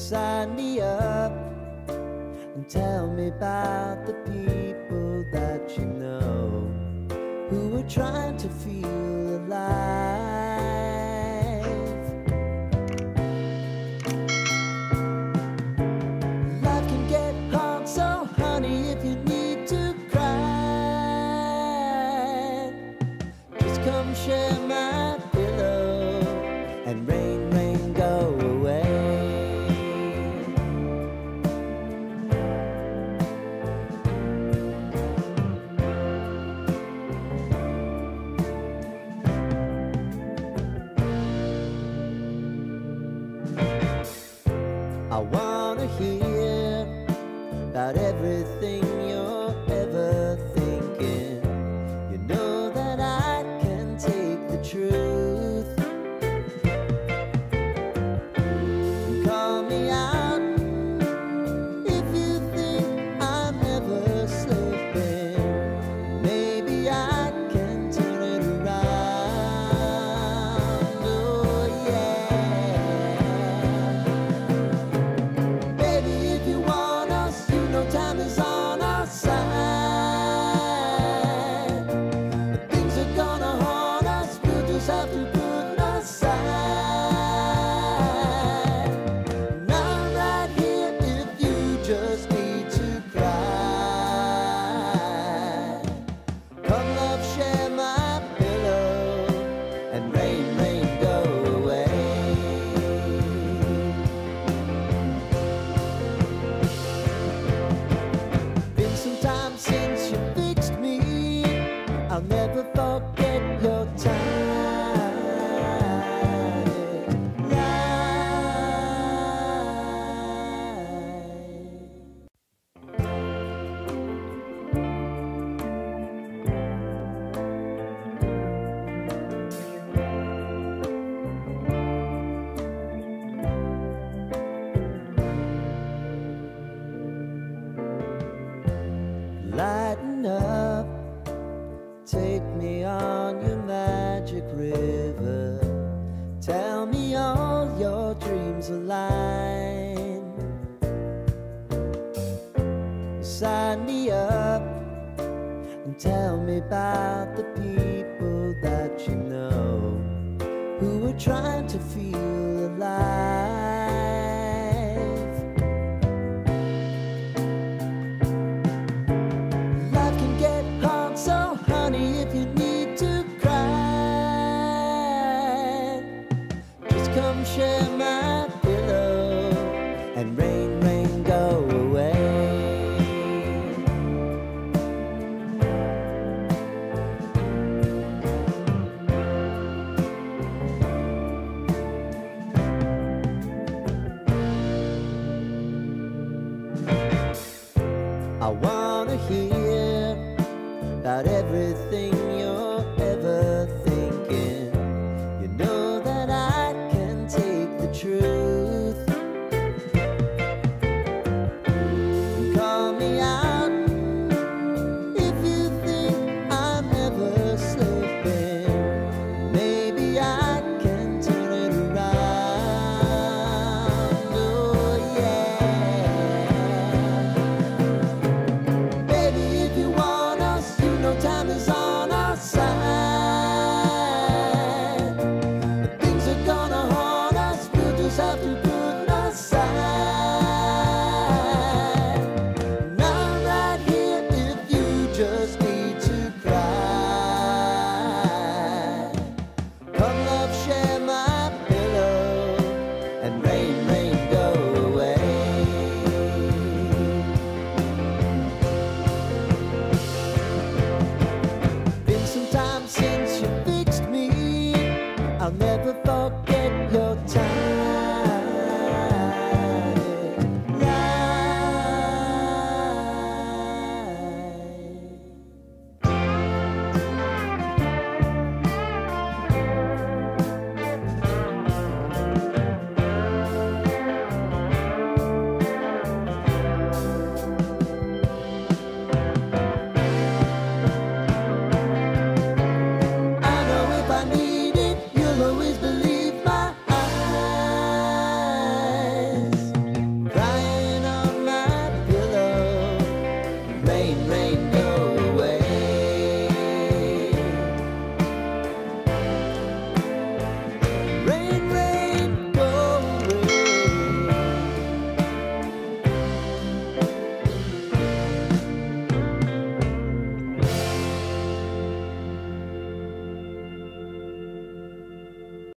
Sign me up and tell me about the people that you know who are trying to feel alive. Life can get hard, so honey, if you need to cry, just come share my pillow and rain, rain, go away. I wanna hear about everything you're ever thinking. You know that I can take the truth. And call me out if you think I'm ever slipping. Maybe I can turn it around. Oh yeah. Time is on our side. Things are gonna haunt us, we'll just have to put aside. And I'm right here if you just need to cry. Come love, share my pillow, and rain, rain, go away. Since you fixed me, I'll never forget your lighten up, take me on your magic river. Tell me all your dreams align. Sign me up and tell me about the people that you know who are trying to feel alive. If you need to cry, just come share my pillow and rain, rain, go away. I wanna hear